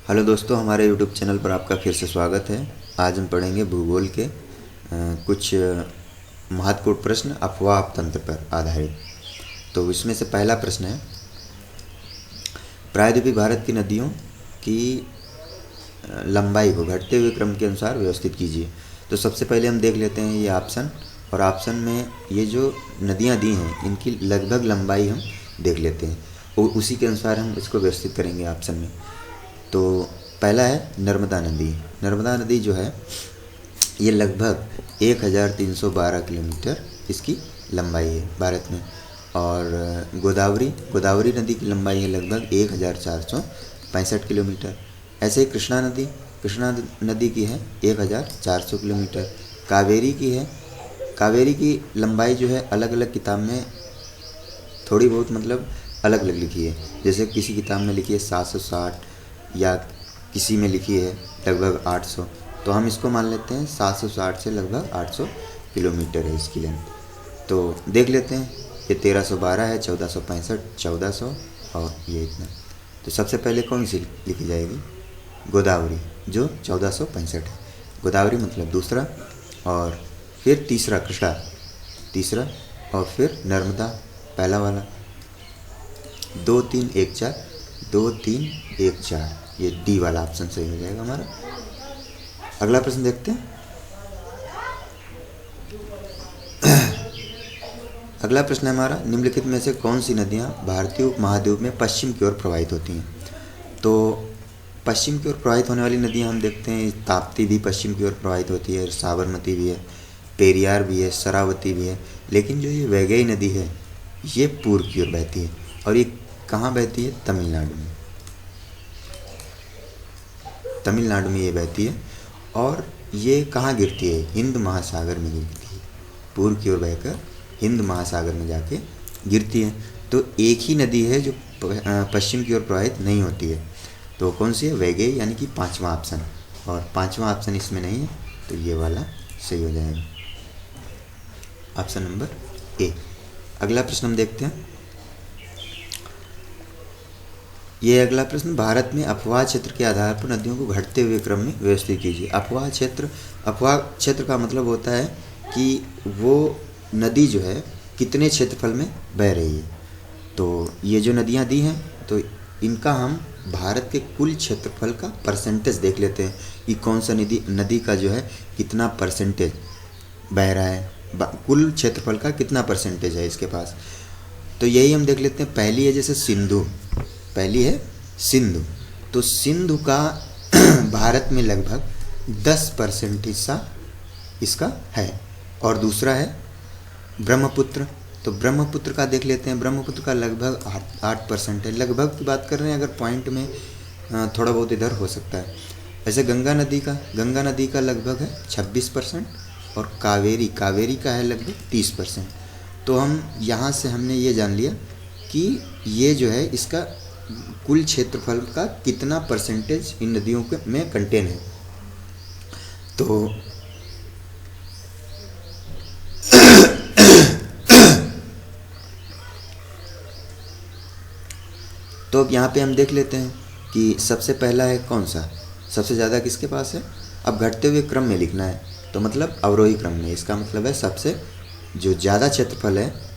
Hello दोस्तों, हमारे YouTube channel पर आपका फिर से स्वागत है। आज हम पढ़ेंगे भूगोल के कुछ महत्वपूर्ण प्रश्न अफवाह तंत्र पर आधारित। तो इसमें से पहला प्रश्न है, प्रायद्वीपीय भारत की नदियों की लंबाई को घटते हुए क्रम के अनुसार व्यवस्थित कीजिए। तो सबसे पहले हम देख लेते हैं ये ऑप्शन, और ऑप्शन में ये जो नदियाँ दी हैं इनकी लगभग लंबाई हम देख लेते हैं और उसी के अनुसार हम इसको व्यवस्थित करेंगे ऑप्शन में। तो पहला है नर्मदा नदी। नर्मदा नदी जो है ये लगभग 1312 किलोमीटर इसकी लंबाई है भारत में। और गोदावरी नदी की लंबाई है लगभग 1465 किलोमीटर। ऐसे ही कृष्णा नदी की है 1400 किलोमीटर। कावेरी की लंबाई जो है अलग अलग किताब में थोड़ी बहुत मतलब अलग अलग लिखी है। जैसे किसी किताब में लिखी है 760 या किसी में लिखी है लगभग 800। तो हम इसको मान लेते हैं 760 से लगभग 800 किलोमीटर है इसकी लेंथ। तो देख लेते हैं, ये 1312 है, 1465, 1400 और ये इतना। तो सबसे पहले कौन सी लिखी जाएगी? गोदावरी, जो 1465 है। गोदावरी मतलब दूसरा, और फिर तीसरा कृष्णा तीसरा, और फिर नर्मदा पहला वाला। 2 3 1 4, 2 3 1 4, ये डी वाला ऑप्शन सही हो जाएगा हमारा। अगला प्रश्न देखते हैं। अगला प्रश्न है हमारा, निम्नलिखित में से कौन सी नदियां भारतीय उपमहाद्वीप में पश्चिम की ओर प्रवाहित होती हैं? तो पश्चिम की ओर प्रवाहित होने वाली नदियां हम देखते हैं, ताप्ती भी पश्चिम की ओर प्रवाहित होती है, साबरमती भी है, पेरियार भी है, शरावती भी है। लेकिन जो ये वैगई नदी है ये पूर्व की ओर बहती है, और ये कहाँ बहती है? तमिलनाडु में। तमिलनाडु में ये बहती है, और ये कहाँ गिरती है? हिंद महासागर में गिरती है। पूर्व की ओर बहकर हिंद महासागर में जाके गिरती है। तो एक ही नदी है जो पश्चिम की ओर प्रवाहित नहीं होती है। तो कौन सी है? वैगई, यानी कि पांचवा ऑप्शन। और पांचवा ऑप्शन इसमें नहीं है, तो ये वाला सही हो जाएगा, ऑप्शन नंबर ए। अगला प्रश्न हम देखते हैं। ये अगला प्रश्न, भारत में अपवाह क्षेत्र के आधार पर नदियों को घटते हुए क्रम में व्यवस्थित कीजिए। अपवाह क्षेत्र का मतलब होता है कि वो नदी जो है कितने क्षेत्रफल में बह रही है। तो ये जो नदियाँ दी हैं तो इनका हम भारत के कुल क्षेत्रफल का परसेंटेज देख लेते हैं कि कौन सा नदी का जो है कितना परसेंटेज बह रहा है, कुल क्षेत्रफल का कितना परसेंटेज है इसके पास। तो यही हम देख लेते हैं। पहली है जैसे सिंधु। तो सिंधु का भारत में लगभग 10% हिस्सा इसका है। और दूसरा है ब्रह्मपुत्र। तो ब्रह्मपुत्र का देख लेते हैं। ब्रह्मपुत्र का लगभग 8% है। लगभग की बात कर रहे हैं, अगर पॉइंट में थोड़ा बहुत इधर हो सकता है। ऐसे गंगा नदी का लगभग है 26%, और कावेरी का है लगभग 30%। तो हम यहाँ से हमने ये जान लिया कि ये जो है इसका कुल क्षेत्रफल का कितना परसेंटेज इन नदियों में कंटेन है। तो अब यहाँ पे हम देख लेते हैं कि सबसे पहला है कौन सा, सबसे ज़्यादा किसके पास है। अब घटते हुए क्रम में लिखना है, तो मतलब अवरोही क्रम में। इसका मतलब है सबसे जो ज़्यादा क्षेत्रफल है,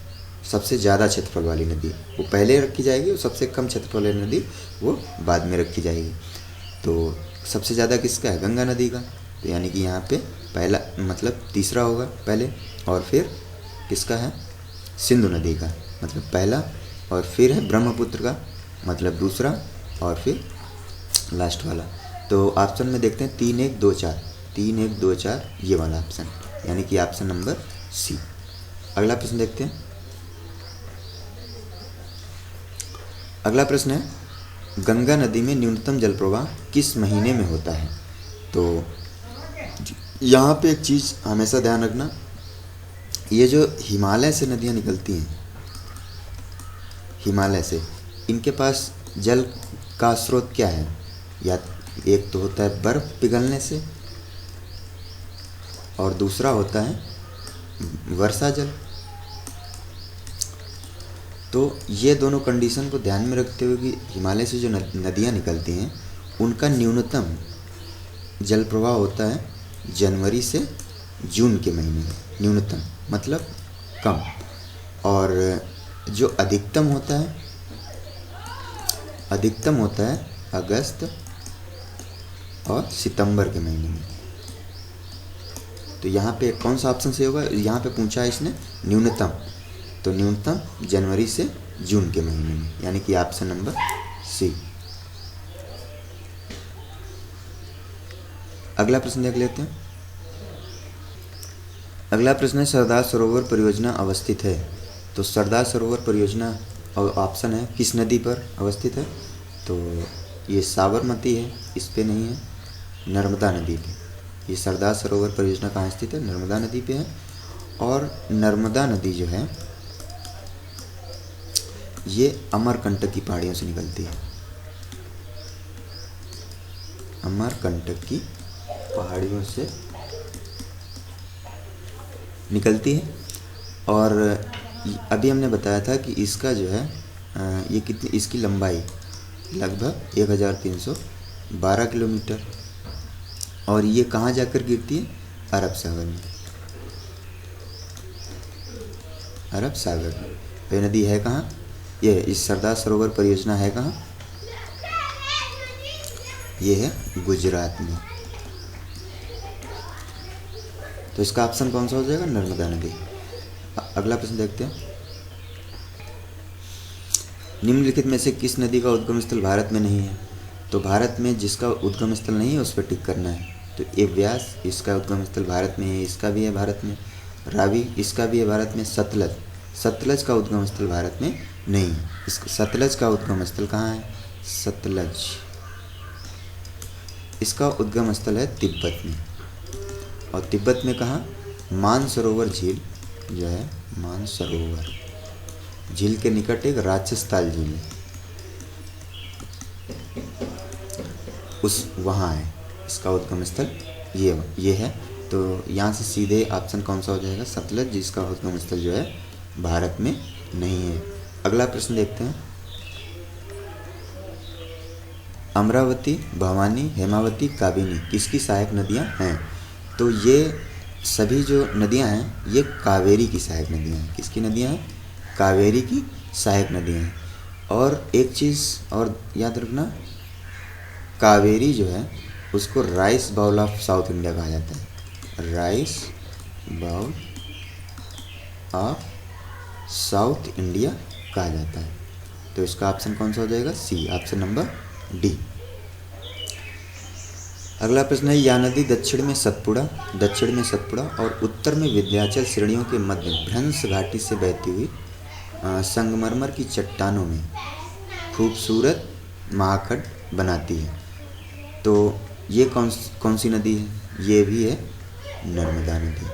सबसे ज़्यादा क्षेत्रफल वाली नदी वो पहले रखी जाएगी, और सबसे कम क्षेत्रफल वाली नदी वो बाद में रखी जाएगी। तो सबसे ज़्यादा किसका है? गंगा नदी का। तो यानी कि यहाँ पे पहला मतलब तीसरा होगा पहले, और फिर किसका है? सिंधु नदी का, मतलब पहला, और फिर है ब्रह्मपुत्र का, मतलब दूसरा, और फिर लास्ट वाला। तो ऑप्शन में देखते हैं 3 1 2 4, ये वाला ऑप्शन, यानी कि ऑप्शन नंबर सी। अगला प्रश्न देखते हैं। अगला प्रश्न है, गंगा नदी में न्यूनतम जल प्रवाह किस महीने में होता है? तो यहाँ पे एक चीज़ हमेशा ध्यान रखना, ये जो हिमालय से नदियाँ निकलती हैं, हिमालय से, इनके पास जल का स्रोत क्या है? या एक तो होता है बर्फ़ पिघलने से, और दूसरा होता है वर्षा जल। तो ये दोनों कंडीशन को ध्यान में रखते हुए कि हिमालय से जो नदियाँ निकलती हैं उनका न्यूनतम जल प्रवाह होता है जनवरी से जून के महीने में, न्यूनतम मतलब कम, और जो अधिकतम होता है अगस्त और सितंबर के महीने में। तो यहाँ पे कौन सा ऑप्शन सही होगा? यहाँ पे पूछा है इसने न्यूनतम, तो न्यूनतम जनवरी से जून के महीने में, यानी कि ऑप्शन नंबर सी। अगला प्रश्न देख लेते हैं। अगला प्रश्न है सरदार सरोवर परियोजना अवस्थित है। तो सरदार सरोवर परियोजना ऑप्शन है किस नदी पर अवस्थित है? तो ये साबरमती है, इस पे नहीं है, नर्मदा नदी पे। ये सरदार सरोवर परियोजना कहाँ स्थित है? नर्मदा नदी पे है। और नर्मदा नदी जो है ये अमरकंटक की पहाड़ियों से निकलती है, अमरकंटक की पहाड़ियों से निकलती है। और अभी हमने बताया था कि इसका जो है ये कितनी, इसकी लंबाई लगभग 1312 किलोमीटर, और ये कहाँ जाकर गिरती है? अरब सागर में, अरब सागर में। ये नदी है कहाँ? ये इस सरदार सरोवर परियोजना है कहाँ? ये है गुजरात में। तो इसका ऑप्शन कौन सा हो जाएगा? नर्मदा नदी। अगला प्रश्न देखते हैं। निम्नलिखित में से किस नदी का उद्गम स्थल भारत में नहीं है? तो भारत में जिसका उद्गम स्थल नहीं है उस पर टिक करना है। तो ये व्यास, इसका उद्गम स्थल भारत में है, इसका भी है भारत में। रावी, इसका भी है भारत में। सतलज, सतलज का उद्गम स्थल भारत में नहीं है। सतलज का उद्गम स्थल कहाँ है? सतलज, इसका उद्गम स्थल है तिब्बत में। और तिब्बत में कहाँ? मानसरोवर झील जो है, मानसरोवर झील के निकट एक राजस्थान झील है, उस वहाँ है इसका उद्गम स्थल, ये है। तो यहाँ से सीधे ऑप्शन कौन सा हो जाएगा? सतलज, जिसका उद्गम स्थल जो है भारत में नहीं है। अगला प्रश्न देखते हैं। अमरावती, भवानी, हेमावती, काबिनी किसकी सहायक नदियाँ हैं? तो ये सभी जो नदियाँ हैं ये कावेरी की सहायक नदियाँ हैं। किसकी नदियाँ हैं? कावेरी की सहायक नदियाँ हैं। और एक चीज़ और याद रखना, कावेरी जो है उसको rice bowl of South India कहा जाता है, rice bowl of South India कहा जाता है। तो इसका ऑप्शन कौन सा हो जाएगा? सी, ऑप्शन नंबर डी। अगला प्रश्न है, यह नदी दक्षिण में सतपुड़ा और उत्तर में विंध्याचल श्रेणियों के मध्य भ्रंश घाटी से बहती हुई संगमरमर की चट्टानों में खूबसूरत महाखंड बनाती है। तो ये कौन सी नदी है? ये भी है नर्मदा नदी।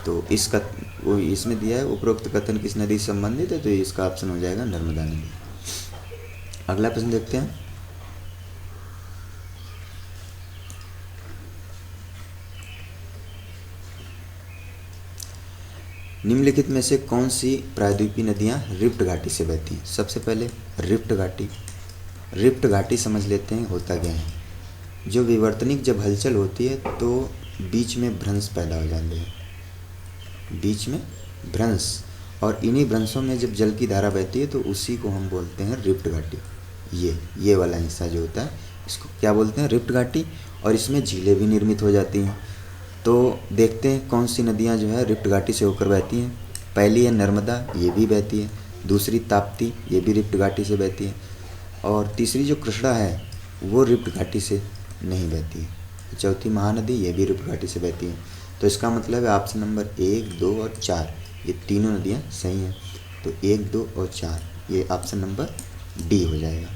तो इसमें दिया है उपरोक्त कथन किस नदी से संबंधित है? तो इसका ऑप्शन हो जाएगा नर्मदा नदी। अगला प्रश्न देखते हैं। निम्नलिखित में से कौन सी प्रायद्वीपीय नदियाँ रिफ्ट घाटी से बहती हैं? सबसे पहले रिफ्ट घाटी समझ लेते हैं होता क्या है। जो विवर्तनिक जब हलचल होती है तो बीच में भ्रंश पैदा हो जाते हैं, बीच में भ्रंश, और इन्हीं भ्रंशों में जब जल की धारा बहती है तो उसी को हम बोलते हैं रिफ्ट घाटी। ये वाला हिस्सा जो होता है इसको क्या बोलते हैं? रिफ्ट घाटी। और इसमें झीलें भी निर्मित हो जाती हैं। तो देखते हैं कौन सी नदियाँ जो है रिफ्ट घाटी से होकर बहती हैं। पहली है नर्मदा, ये भी बहती है। दूसरी ताप्ती, ये भी रिफ्ट घाटी से बहती है। और तीसरी जो कृष्णा है वो रिफ्ट घाटी से नहीं बहती है। चौथी महानदी, ये भी रिफ्ट घाटी से बहती है। तो इसका मतलब है ऑप्शन नंबर 1, 2 और 4 ये तीनों नदियाँ सही हैं। तो 1, 2 और 4 ये ऑप्शन नंबर डी हो जाएगा।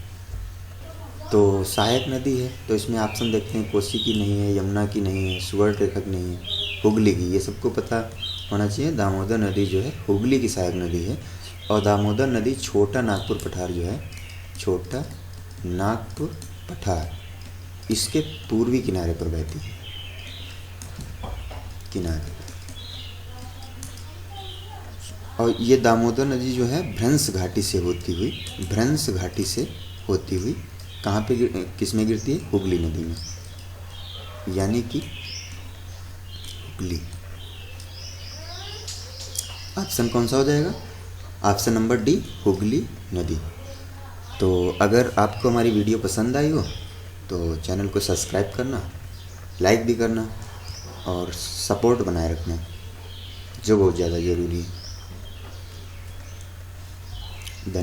तो सहायक नदी है तो इसमें ऑप्शन देखते हैं, कोसी की नहीं है, यमुना की नहीं है, सुवर्णरेखा की नहीं है, हुगली की, ये सबको पता होना चाहिए। दामोदर नदी जो है हुगली की सहायक नदी है। और दामोदर नदी छोटा नागपुर पठार जो है, छोटा नागपुर पठार, इसके पूर्वी किनारे पर बहती है, किनारे। और ये दामोदर नदी जो है भ्रंश घाटी से होती हुई कहाँ पे किस में गिरती है? हुगली नदी में, यानी कि हुगली। ऑप्शन कौन सा हो जाएगा? ऑप्शन नंबर डी, हुगली नदी। तो अगर आपको हमारी वीडियो पसंद आई हो तो चैनल को सब्सक्राइब करना, लाइक भी करना और सपोर्ट बनाए रखना, जो बहुत ज़्यादा ज़रूरी है।